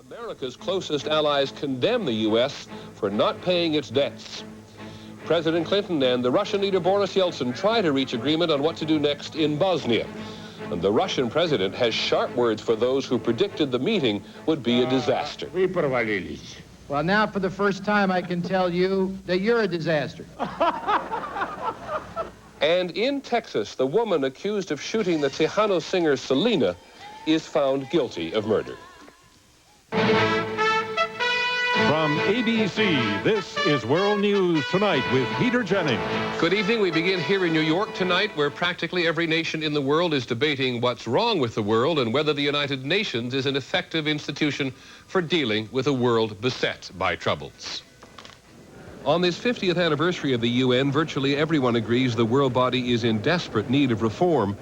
America's closest allies condemn the U.S. for not paying its debts. President Clinton and the Russian leader Boris Yeltsin try to reach agreement on what to do next in Bosnia. And the Russian president has sharp words for those who predicted the meeting would be a disaster. Well, now for the first time I can tell you that you're a disaster. And in Texas, the woman accused of shooting the Tejano singer Selena is found guilty of murder. From ABC, this is World News Tonight with Peter Jennings. Good evening. We begin here in New York tonight, where practically every nation in the world is debating what's wrong with the world and whether the United Nations is an effective institution for dealing with a world beset by troubles. On this 50th anniversary of the UN, virtually everyone agrees the world body is in desperate need of reform.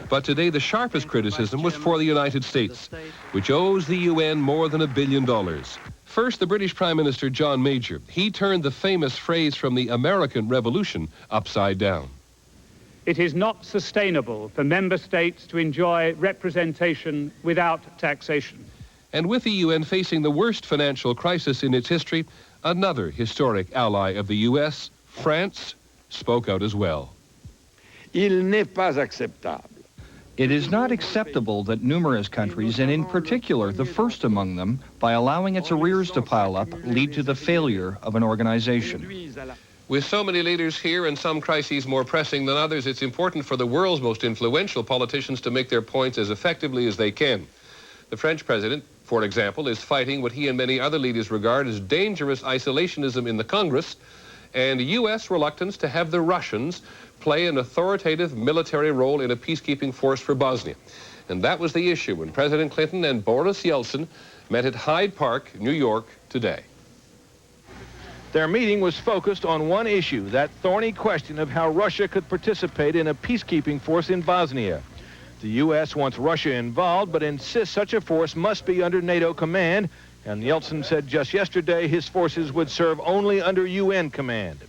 But today, the sharpest criticism was for the United States, which owes the UN more than $1 billion. First, the British Prime Minister John Major. He turned the famous phrase from the American Revolution upside down. It is not sustainable for member states to enjoy representation without taxation. And with the UN facing the worst financial crisis in its history, another historic ally of the U.S., France, spoke out as well. Il n'est pas acceptable. It is not acceptable that numerous countries, and in particular the first among them, by allowing its arrears to pile up, lead to the failure of an organization. With so many leaders here and some crises more pressing than others, it's important for the world's most influential politicians to make their points as effectively as they can. The French president, for example, is fighting what he and many other leaders regard as dangerous isolationism in the Congress and U.S. reluctance to have the Russians play an authoritative military role in a peacekeeping force for Bosnia. And that was the issue when President Clinton and Boris Yeltsin met at Hyde Park, New York, today. Their meeting was focused on one issue, that thorny question of how Russia could participate in a peacekeeping force in Bosnia. The U.S. wants Russia involved, but insists such a force must be under NATO command, and Yeltsin said just yesterday his forces would serve only under UN command.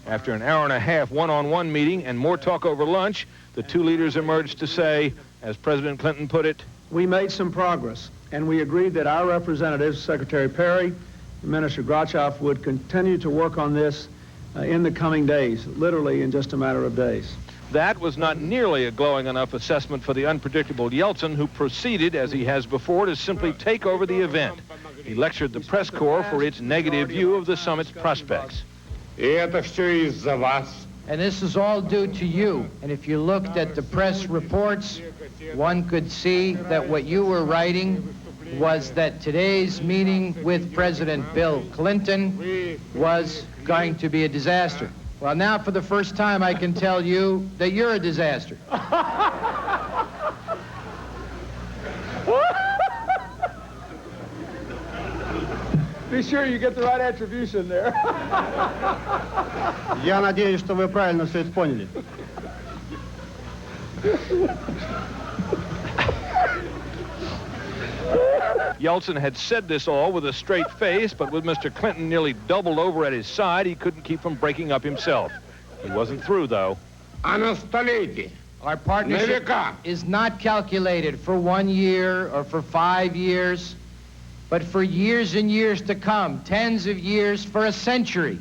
After an hour-and-a-half one-on-one meeting and more talk over lunch, the two leaders emerged to say, as President Clinton put it, "We made some progress, and we agreed that our representatives, Secretary Perry and Minister Grachev, would continue to work on this in the coming days, literally in just a matter of days." That was not nearly a glowing enough assessment for the unpredictable Yeltsin, who proceeded, as he has before, to simply take over the event. He lectured the press corps for its negative view of the summit's prospects. And this is all due to you. And if you looked at the press reports, one could see that what you were writing was that today's meeting with President Bill Clinton was going to be a disaster. Well, now for the first time I can tell you that you're a disaster. Be sure you get the right attribution there. Я надеюсь, что вы правильно все это поняли. Yeltsin had said this all with a straight face, but with Mr. Clinton nearly doubled over at his side, he couldn't keep from breaking up himself. He wasn't through, though. Our partnership is not calculated for 1 year or for 5 years, but for years and years to come, tens of years, for a century.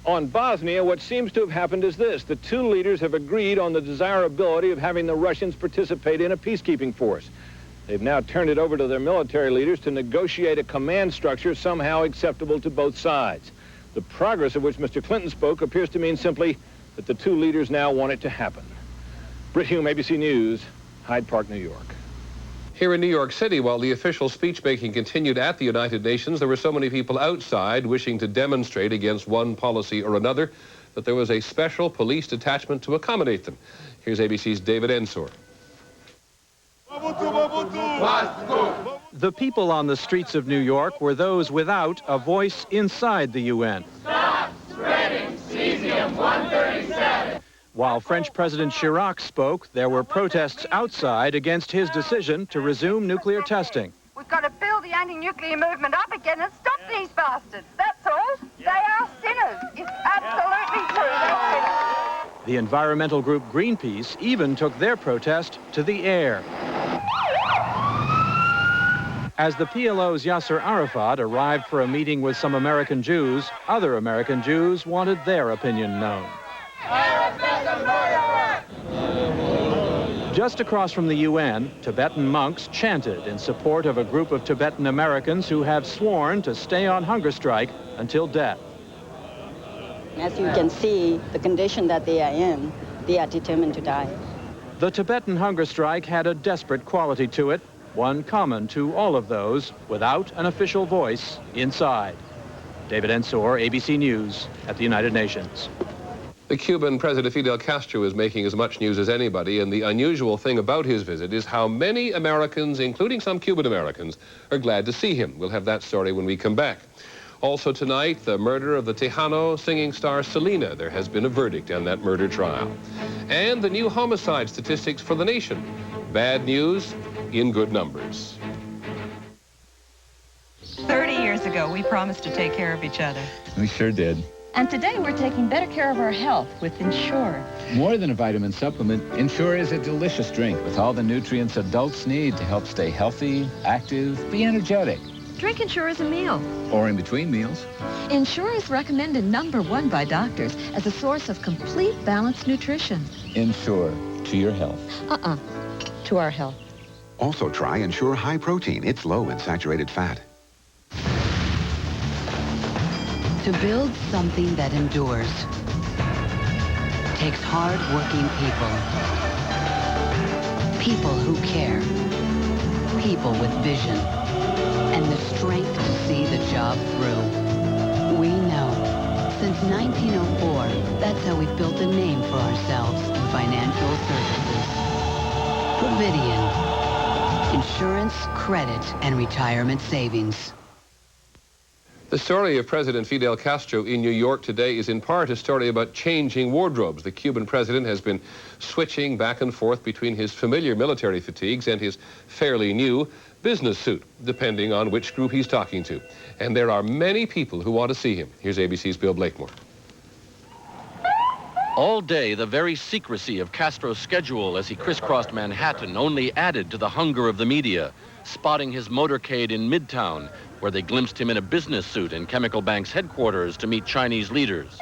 On Bosnia, what seems to have happened is this. The two leaders have agreed on the desirability of having the Russians participate in a peacekeeping force. They've now turned it over to their military leaders to negotiate a command structure somehow acceptable to both sides. The progress of which Mr. Clinton spoke appears to mean simply that the two leaders now want it to happen. Britt Hume, ABC News, Hyde Park, New York. Here in New York City, while the official speech-making continued at the United Nations, there were so many people outside wishing to demonstrate against one policy or another that there was a special police detachment to accommodate them. Here's ABC's David Ensor. The people on the streets of New York were those without a voice inside the UN. Stop spreading cesium-137. While French President Chirac spoke, there were protests outside against his decision to resume nuclear testing. We've got to build the anti-nuclear movement up again and stop these bastards. That's all. They are sinners. It's absolutely true. They're sinners. The environmental group Greenpeace even took their protest to the air. As the PLO's Yasser Arafat arrived for a meeting with some American Jews, other American Jews wanted their opinion known. Just across from the UN, Tibetan monks chanted in support of a group of Tibetan Americans who have sworn to stay on hunger strike until death. As you can see, the condition that they are in, they are determined to die. The Tibetan hunger strike had a desperate quality to it, one common to all of those without an official voice inside. David Ensor, ABC News at the United Nations. The Cuban President Fidel Castro is making as much news as anybody, and the unusual thing about his visit is how many Americans, including some Cuban Americans, are glad to see him. We'll have that story when we come back. Also tonight, the murder of the Tejano singing star Selena. There has been a verdict on that murder trial. And the new homicide statistics for the nation. Bad news in good numbers. 30 years ago, we promised to take care of each other. We sure did. And today, we're taking better care of our health with Ensure. More than a vitamin supplement, Ensure is a delicious drink with all the nutrients adults need to help stay healthy, active, be energetic. Drink Ensure as a meal. Or in between meals. Ensure is recommended #1 by doctors as a source of complete balanced nutrition. Ensure, to your health. To our health. Also try Ensure High Protein. It's low in saturated fat. To build something that endures takes hard-working people. People who care. People with vision. And the strength to see the job through. We know. Since 1904, that's how we've built a name for ourselves in financial services. Providian. Insurance, credit, and retirement savings. The story of President Fidel Castro in New York today is in part a story about changing wardrobes. The Cuban president has been switching back and forth between his familiar military fatigues and his fairly new business suit, depending on which group he's talking to. And there are many people who want to see him. Here's ABC's Bill Blakemore. All day, the very secrecy of Castro's schedule as he crisscrossed Manhattan only added to the hunger of the media, spotting his motorcade in Midtown, where they glimpsed him in a business suit in Chemical Bank's headquarters to meet Chinese leaders,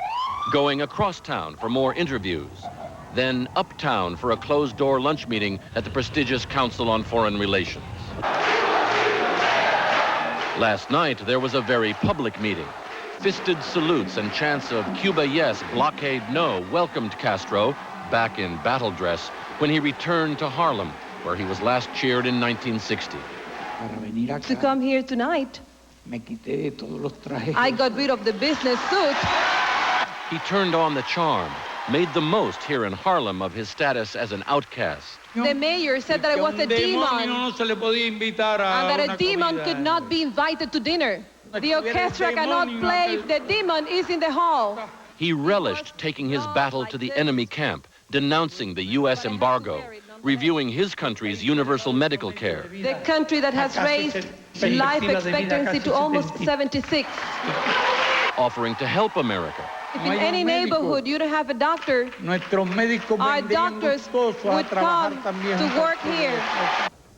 going across town for more interviews, then uptown for a closed-door lunch meeting at the prestigious Council on Foreign Relations. Last night, there was a very public meeting. Fisted salutes and chants of Cuba yes, blockade no welcomed Castro, back in battle dress, when he returned to Harlem, where he was last cheered in 1960. To come here tonight, I got rid of the business suit. He turned on the charm, made the most here in Harlem of his status as an outcast. The mayor said that I was a demon, and that a demon could not be invited to dinner. The orchestra cannot play if the demon is in the hall. He relished taking his battle to the enemy camp, denouncing the U.S. embargo, reviewing his country's universal medical care. The country that has raised life expectancy to almost 76. Offering to help America. If in any neighborhood you don't have a doctor, our doctors would come to work here.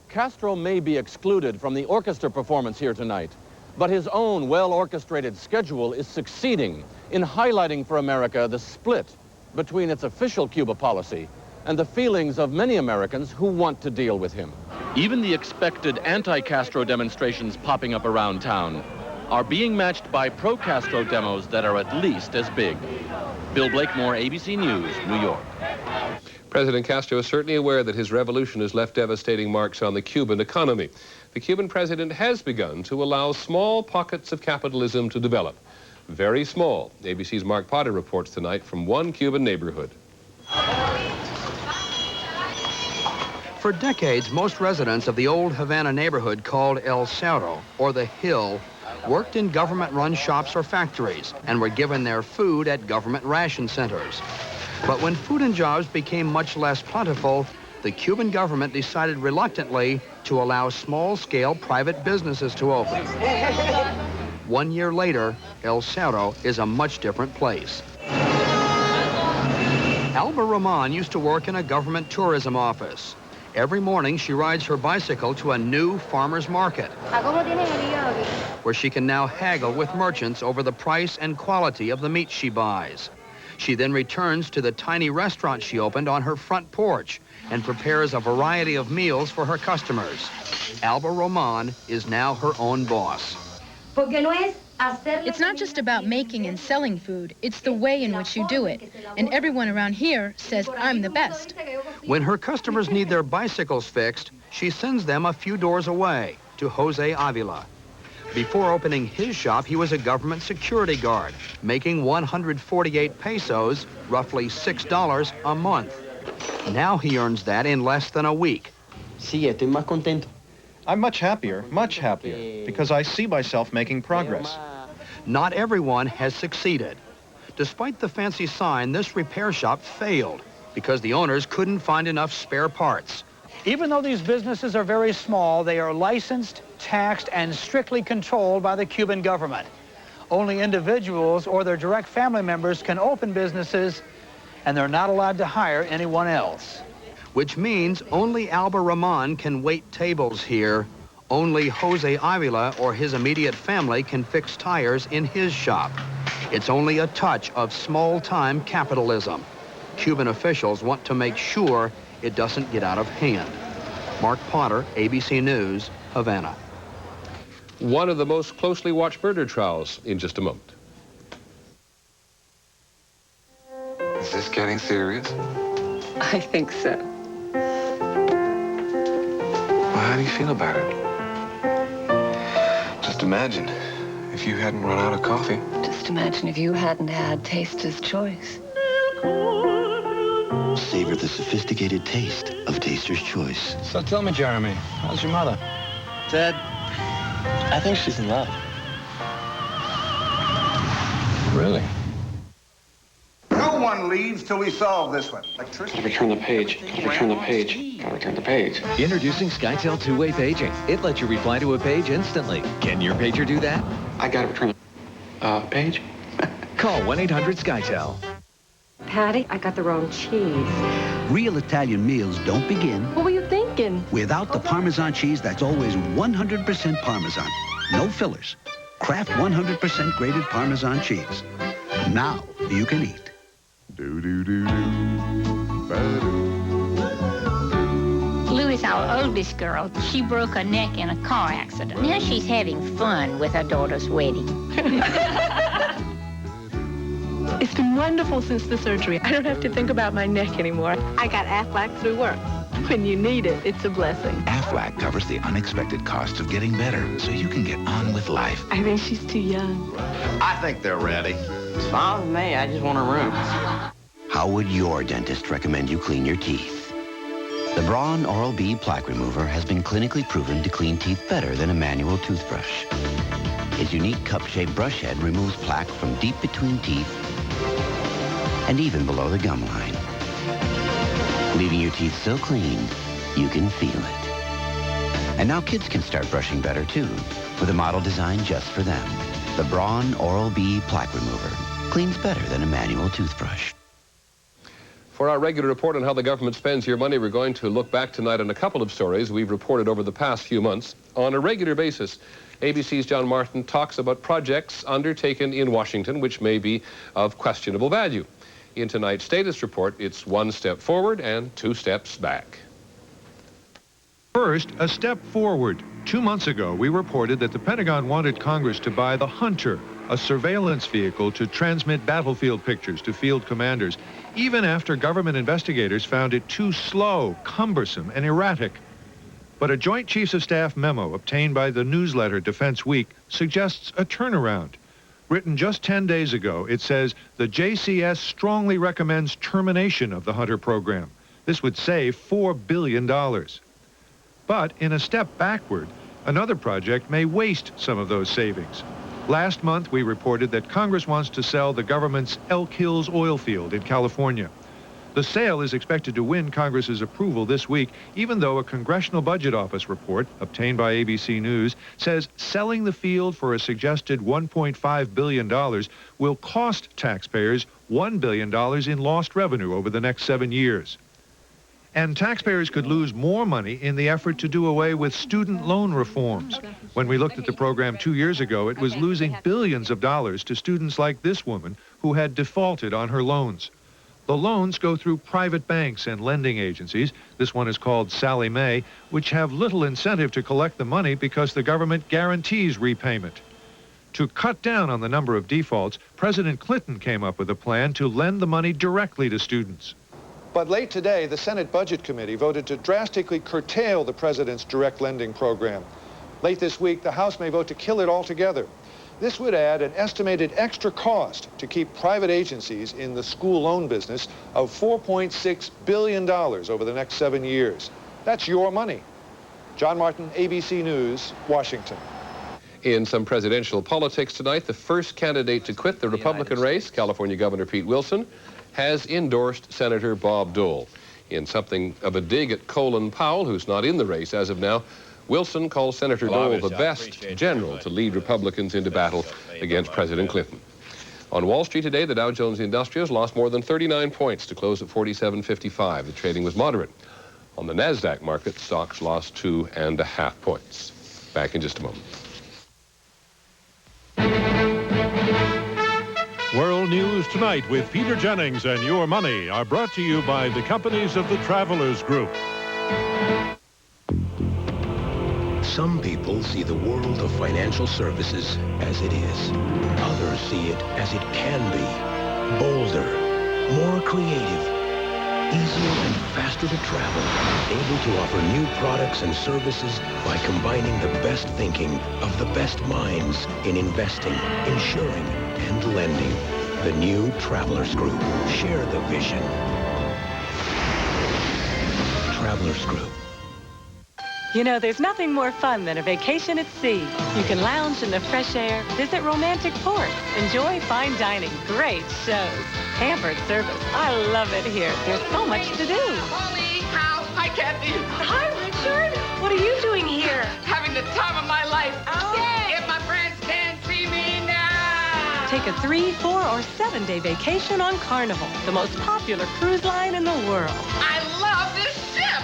Castro may be excluded from the orchestra performance here tonight, but his own well-orchestrated schedule is succeeding in highlighting for America the split between its official Cuba policy and the feelings of many Americans who want to deal with him. Even the expected anti-Castro demonstrations popping up around town are being matched by pro-Castro demos that are at least as big. Bill Blakemore, ABC News, New York. President Castro is certainly aware that his revolution has left devastating marks on the Cuban economy. The Cuban president has begun to allow small pockets of capitalism to develop. Very small. ABC's Mark Potter reports tonight from one Cuban neighborhood. For decades, most residents of the old Havana neighborhood called El Cerro, or the Hill, worked in government-run shops or factories and were given their food at government ration centers. But when food and jobs became much less plentiful, the Cuban government decided reluctantly to allow small-scale private businesses to open. 1 year later, El Cerro is a much different place. Alba Rahman used to work in a government tourism office. Every morning, she rides her bicycle to a new farmer's market, where she can now haggle with merchants over the price and quality of the meat she buys. She then returns to the tiny restaurant she opened on her front porch and prepares a variety of meals for her customers. Alba Roman is now her own boss. It's not just about making and selling food, it's the way in which you do it. And everyone around here says I'm the best. When her customers need their bicycles fixed, she sends them a few doors away to Jose Avila. Before opening his shop, he was a government security guard, making 148 pesos, roughly $6 a month. Now he earns that in less than a week. I'm much happier, because I see myself making progress. Not everyone has succeeded. Despite the fancy sign, this repair shop failed because the owners couldn't find enough spare parts. Even though these businesses are very small, they are licensed, taxed, and strictly controlled by the Cuban government. Only individuals or their direct family members can open businesses, and they're not allowed to hire anyone else. Which means only Alba Roman can wait tables here. Only Jose Avila or his immediate family can fix tires in his shop. It's only a touch of small-time capitalism. Cuban officials want to make sure it doesn't get out of hand. Mark Potter, ABC News, Havana. One of the most closely watched murder trials in just a moment. Is this getting serious? I think so. Well, how do you feel about it? Just imagine if you hadn't run out of coffee. Just imagine if you hadn't had Taster's Choice. Savor the sophisticated taste of Taster's Choice. So tell me, Jeremy, how's your mother? Dad, I think she's in love. Really? No one leaves till we solve this one. Gotta return the page. Gotta return the page. Gotta return the page. Introducing SkyTel two-way paging. It lets you reply to a page instantly. Can your pager do that? I gotta return the page. Call 1-800-SkyTel. Patty, I got the wrong cheese. Real Italian meals don't begin What were you thinking? without the Parmesan cheese that's always 100% Parmesan. No fillers. Kraft 100% grated Parmesan cheese. Now you can eat. Louis, our oldest girl, she broke her neck in a car accident. Now she's having fun with her daughter's wedding. It's been wonderful since the surgery. I don't have to think about my neck anymore. I got Aflac through work. When you need it, it's a blessing. Aflac covers the unexpected costs of getting better so you can get on with life. I think she's too young. I think they're ready. It's fine with me. I just want a room. How would your dentist recommend you clean your teeth? The Braun Oral-B Plaque Remover has been clinically proven to clean teeth better than a manual toothbrush. Its unique cup-shaped brush head removes plaque from deep between teeth and even below the gum line. Leaving your teeth so clean, you can feel it. And now kids can start brushing better too, with a model designed just for them. The Braun Oral-B Plaque Remover cleans better than a manual toothbrush. For our regular report on how the government spends your money, we're going to look back tonight on a couple of stories we've reported over the past few months. On a regular basis, ABC's John Martin talks about projects undertaken in Washington which may be of questionable value. In tonight's status report, it's 1 step forward and 2 steps back. First, a step forward. 2 months ago, we reported that the Pentagon wanted Congress to buy the Hunter, a surveillance vehicle to transmit battlefield pictures to field commanders, even after government investigators found it too slow, cumbersome, and erratic. But a Joint Chiefs of Staff memo obtained by the newsletter Defense Week suggests a turnaround. Written just 10 days ago, it says the JCS strongly recommends termination of the Hunter program. This would save $4 billion. But in a step backward, another project may waste some of those savings. Last month, we reported that Congress wants to sell the government's Elk Hills oil field in California. The sale is expected to win Congress's approval this week, even though a Congressional Budget Office report obtained by ABC News says selling the field for a suggested $1.5 billion will cost taxpayers $1 billion in lost revenue over the next 7 years. And taxpayers could lose more money in the effort to do away with student loan reforms. When we looked at the program 2 years ago, it was losing billions of dollars to students like this woman who had defaulted on her loans. The loans go through private banks and lending agencies. This one is called Sallie Mae, which have little incentive to collect the money because the government guarantees repayment. To cut down on the number of defaults, President Clinton came up with a plan to lend the money directly to students. But late today, the Senate Budget Committee voted to drastically curtail the president's direct lending program. Late this week, the House may vote to kill it altogether. This would add an estimated extra cost to keep private agencies in the school loan business of $4.6 billion over the next 7 years. That's your money. John Martin, ABC News, Washington. In some presidential politics tonight, the first candidate to quit the Republican race, California Governor Pete Wilson, has endorsed Senator Bob Dole. In something of a dig at Colin Powell, who's not in the race as of now, Wilson calls Senator Dole the best general to lead Republicans into battle against President Clinton. On Wall Street today, the Dow Jones Industrials lost more than 39 points to close at 47.55. The trading was moderate. On the NASDAQ market, stocks lost 2.5 points. Back in just a moment. World News Tonight with Peter Jennings and Your Money are brought to you by the companies of the Travelers Group. Some people see the world of financial services as it is. Others see it as it can be. Bolder, more creative, easier and faster to travel. Able to offer new products and services by combining the best thinking of the best minds in investing, insuring, and lending. The new Travelers Group. Share the vision. Travelers Group. You know, there's nothing more fun than a vacation at sea. You can lounge in the fresh air, visit romantic ports, enjoy fine dining, great shows, pampered service. I love it here. There's so much to do. Holly, Hal, hi, Kathy. Hi, Richard. What are you doing here? Having the time of my life. Oh. Yay! If my friends can't see me now. Take a 3-, 4-, or 7-day vacation on Carnival, the most popular cruise line in the world. I love this ship.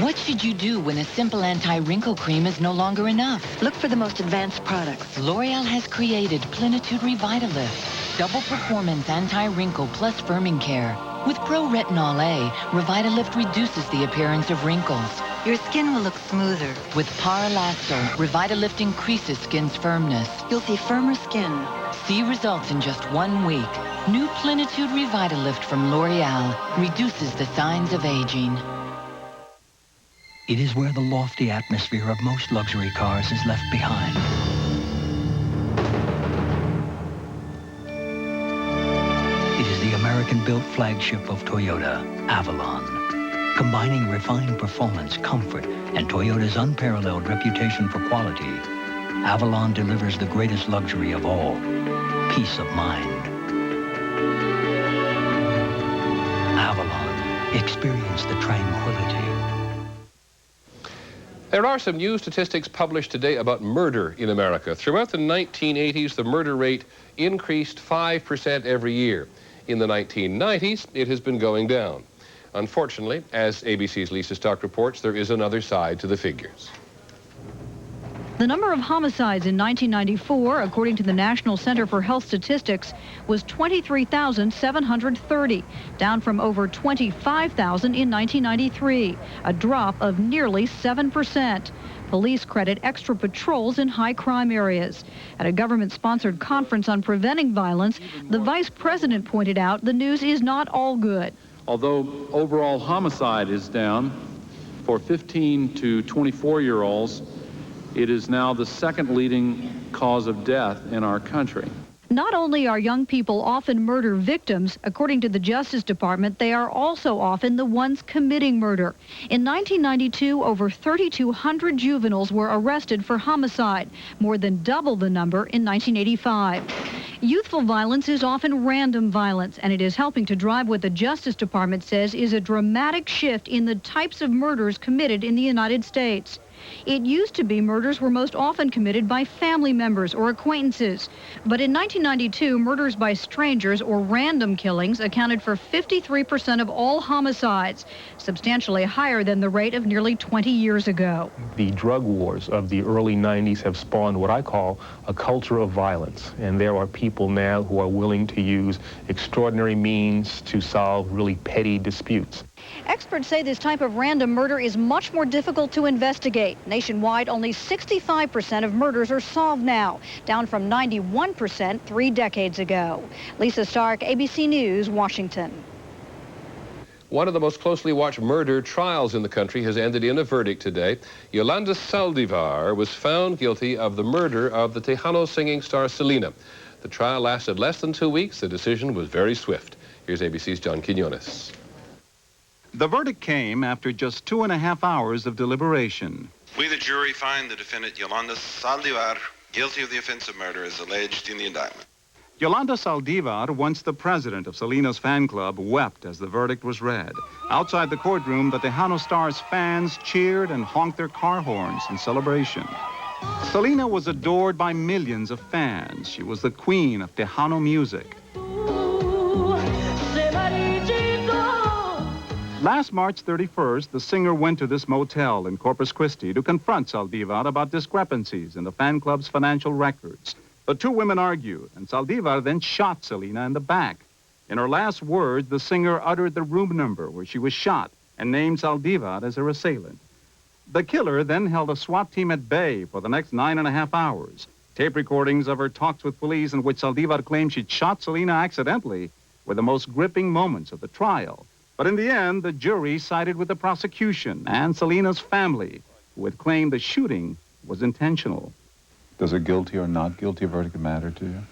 What should you do when a simple anti-wrinkle cream is no longer enough? Look for the most advanced products. L'Oreal has created Plenitude Revitalift, double performance anti-wrinkle plus firming care. With Pro Retinol A, Revitalift reduces the appearance of wrinkles. Your skin will look smoother. With Paralasto, Revitalift increases skin's firmness. You'll see firmer skin. See results in just 1 week. New Plenitude Revitalift from L'Oreal reduces the signs of aging. It is where the lofty atmosphere of most luxury cars is left behind. It is the American-built flagship of Toyota, Avalon. Combining refined performance, comfort, and Toyota's unparalleled reputation for quality, Avalon delivers the greatest luxury of all, peace of mind. Avalon. Experience the tranquility. There are some new statistics published today about murder in America. Throughout the 1980s, the murder rate increased 5% every year. In the 1990s, it has been going down. Unfortunately, as ABC's Lisa Stock reports, there is another side to the figures. The number of homicides in 1994, according to the National Center for Health Statistics, was 23,730, down from over 25,000 in 1993, a drop of nearly 7%. Police credit extra patrols in high-crime areas. At a government-sponsored conference on preventing violence, the vice president pointed out the news is not all good. Although overall homicide is down, for 15 to 24-year-olds, it is now the second leading cause of death in our country. Not only are young people often murder victims, according to the Justice Department, they are also often the ones committing murder. In 1992, over 3,200 juveniles were arrested for homicide, more than double the number in 1985. Youthful violence is often random violence, and it is helping to drive what the Justice Department says is a dramatic shift in the types of murders committed in the United States. It used to be murders were most often committed by family members or acquaintances. But in 1992, murders by strangers or random killings accounted for 53% of all homicides, substantially higher than the rate of nearly 20 years ago. The drug wars of the early 90s have spawned what I call a culture of violence. And there are people now who are willing to use extraordinary means to solve really petty disputes. Experts say this type of random murder is much more difficult to investigate. Nationwide, only 65% of murders are solved now, down from 91% 3 decades ago. Lisa Stark, ABC News, Washington. One of the most closely watched murder trials in the country has ended in a verdict today. Yolanda Saldivar was found guilty of the murder of the Tejano singing star Selena. The trial lasted less than 2 weeks. The decision was very swift. Here's ABC's John Quinones. The verdict came after just 2.5 hours of deliberation. We, the jury, find the defendant Yolanda Saldivar guilty of the offense of murder as alleged in the indictment. Yolanda Saldivar, once the president of Selena's fan club, wept as the verdict was read. Outside the courtroom, the Tejano star's fans cheered and honked their car horns in celebration. Selena was adored by millions of fans. She was the queen of Tejano music. Last March 31st, the singer went to this motel in Corpus Christi to confront Saldivar about discrepancies in the fan club's financial records. The two women argued, and Saldivar then shot Selena in the back. In her last words, the singer uttered the room number where she was shot and named Saldivar as her assailant. The killer then held a SWAT team at bay for the next 9.5 hours. Tape recordings of her talks with police in which Saldivar claimed she'd shot Selena accidentally were the most gripping moments of the trial. But in the end, the jury sided with the prosecution and Selena's family, who had claimed the shooting was intentional. Does a guilty or not guilty verdict matter to you?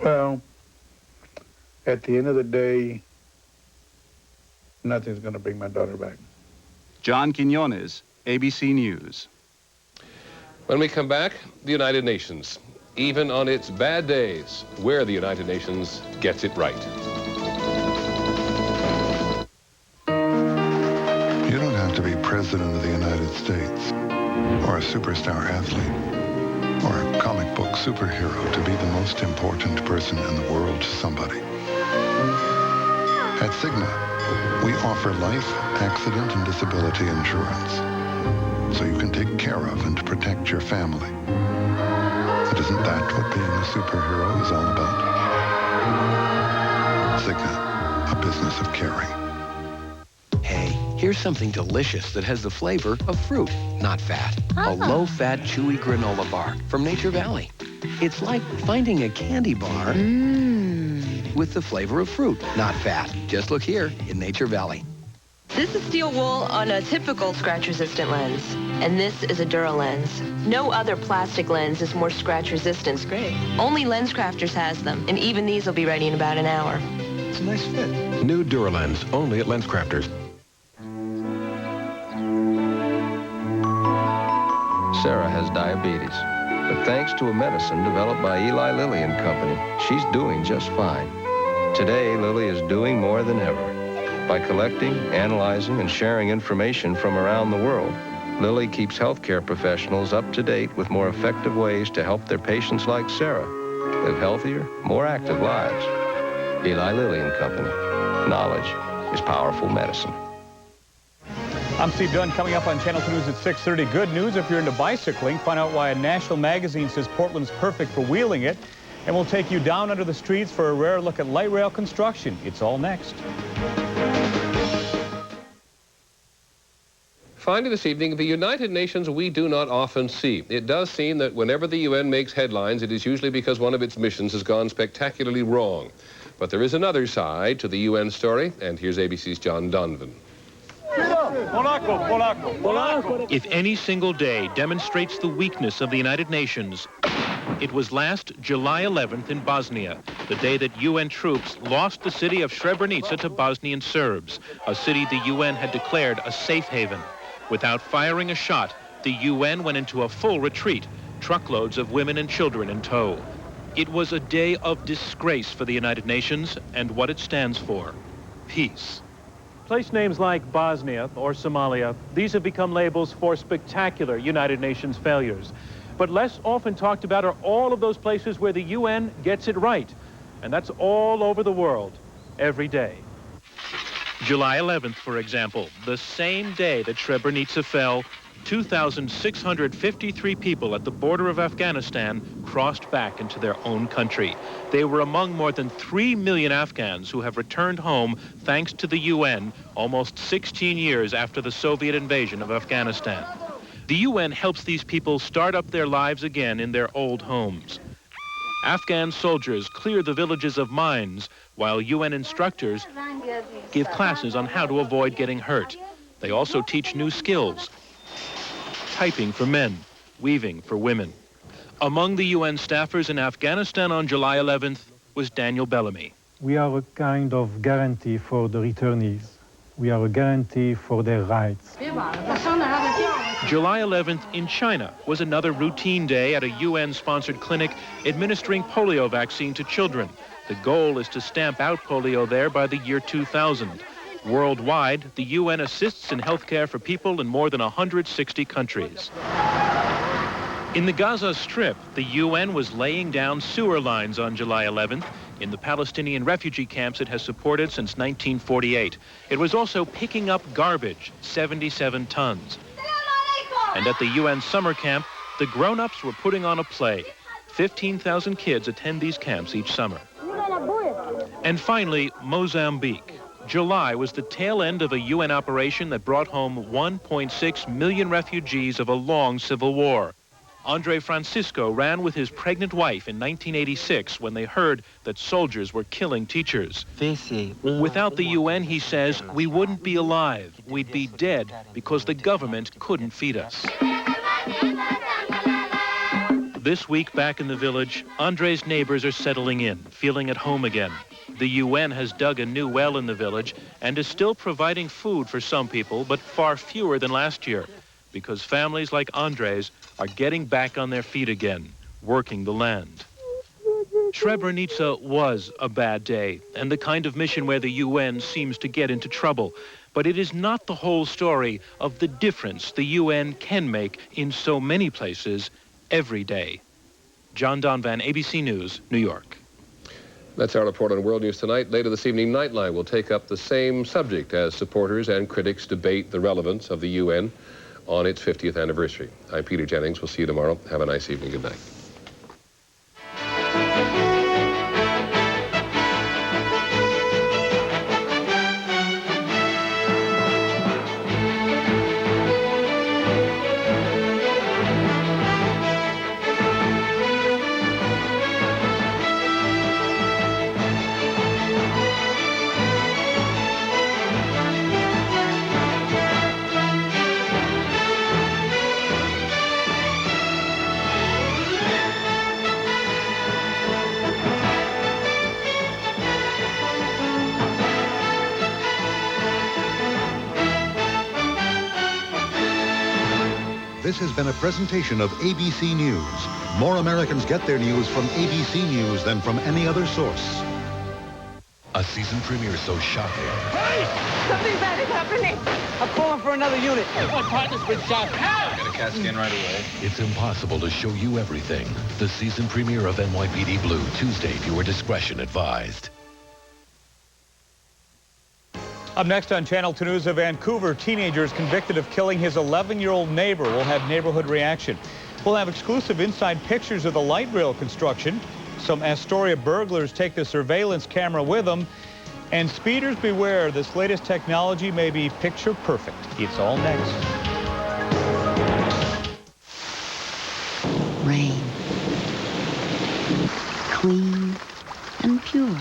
Well, at the end of the day, nothing's going to bring my daughter back. John Quinones, ABC News. When we come back, the United Nations. Even on its bad days, where the United Nations gets it right. You don't have to be president of the United States, or a superstar athlete, or a comic book superhero to be the most important person in the world to somebody. At Cigna, we offer life, accident, and disability insurance, so you can take care of and protect your family. But isn't that what being a superhero is all about? Cigna, a business of caring. Hey, here's something delicious that has the flavor of fruit, not fat. A low-fat, chewy granola bar from Nature Valley. It's like finding a candy bar with the flavor of fruit, not fat. Just look here in Nature Valley. This is steel wool on a typical scratch-resistant lens, and this is a Dura lens. No other plastic lens is more scratch-resistant. Great. Only LensCrafters has them, and even these will be ready in about an hour. It's a nice fit. New DuraLens, only at LensCrafters. Sarah has diabetes, but thanks to a medicine developed by Eli Lilly and Company, she's doing just fine. Today, Lilly is doing more than ever. By collecting, analyzing, and sharing information from around the world, Lilly keeps healthcare professionals up to date with more effective ways to help their patients like Sarah live healthier, more active lives. Eli Lilly and Company. Knowledge is powerful medicine. I'm Steve Dunn. Coming up on Channel 2 News at 6:30. Good news if you're into bicycling. Find out why a national magazine says Portland's perfect for wheeling it. And we'll take you down under the streets for a rare look at light rail construction. It's all next. Finally this evening, the United Nations we do not often see. It does seem that whenever the UN makes headlines, it is usually because one of its missions has gone spectacularly wrong. But there is another side to the UN story, and here's ABC's John Donovan. If any single day demonstrates the weakness of the United Nations, it was last July 11th in Bosnia, the day that UN troops lost the city of Srebrenica to Bosnian Serbs, a city the UN had declared a safe haven. Without firing a shot, the UN went into a full retreat, truckloads of women and children in tow. It was a day of disgrace for the United Nations and what it stands for, peace. Place names like Bosnia or Somalia, these have become labels for spectacular United Nations failures. But less often talked about are all of those places where the UN gets it right. And that's all over the world, every day. July 11th, for example, the same day that Srebrenica fell, 2,653 people at the border of Afghanistan crossed back into their own country. They were among more than 3 million Afghans who have returned home thanks to the UN almost 16 years after the Soviet invasion of Afghanistan. The UN helps these people start up their lives again in their old homes. Afghan soldiers clear the villages of mines, while UN instructors give classes on how to avoid getting hurt. They also teach new skills: typing for men, weaving for women. Among the UN staffers in Afghanistan on July 11th was Daniel Bellamy. We are a kind of guarantee for the returnees. We are a guarantee for their rights. July 11th in China was another routine day at a UN-sponsored clinic administering polio vaccine to children. The goal is to stamp out polio there by the year 2000. Worldwide, the UN assists in healthcare for people in more than 160 countries. In the Gaza Strip, the UN was laying down sewer lines on July 11th in the Palestinian refugee camps it has supported since 1948. It was also picking up garbage, 77 tons. And at the UN summer camp, the grown-ups were putting on a play. 15,000 kids attend these camps each summer. And finally, Mozambique. July was the tail end of a UN operation that brought home 1.6 million refugees of a long civil war. Andre Francisco ran with his pregnant wife in 1986 when they heard that soldiers were killing teachers. Without the UN, he says, we wouldn't be alive. We'd be dead because the government couldn't feed us. This week back in the village, Andre's neighbors are settling in, feeling at home again. The UN has dug a new well in the village and is still providing food for some people, but far fewer than last year, because families like Andre's are getting back on their feet again, working the land. Srebrenica was a bad day, and the kind of mission where the UN seems to get into trouble. But it is not the whole story of the difference the UN can make in so many places every day. John Donvan, ABC News, New York. That's our report on World News Tonight. Later this evening, Nightline will take up the same subject as supporters and critics debate the relevance of the UN on its 50th anniversary. I'm Peter Jennings. We'll see you tomorrow. Have a nice evening. Good night. This has been a presentation of ABC News. More Americans get their news from ABC News than from any other source. A season premiere so shocking. Hey! Something bad is happening. I'm calling for another unit. My partner's been shot. Help! Get a CAT scan right away. It's impossible to show you everything. The season premiere of NYPD Blue, Tuesday. Viewer discretion advised. Up next on Channel 2 News, a Vancouver teenager is convicted of killing his 11-year-old neighbor. We'll have neighborhood reaction. We'll have exclusive inside pictures of the light rail construction. Some Astoria burglars take the surveillance camera with them. And speeders beware, this latest technology may be picture perfect. It's all next. Rain. Clean and pure.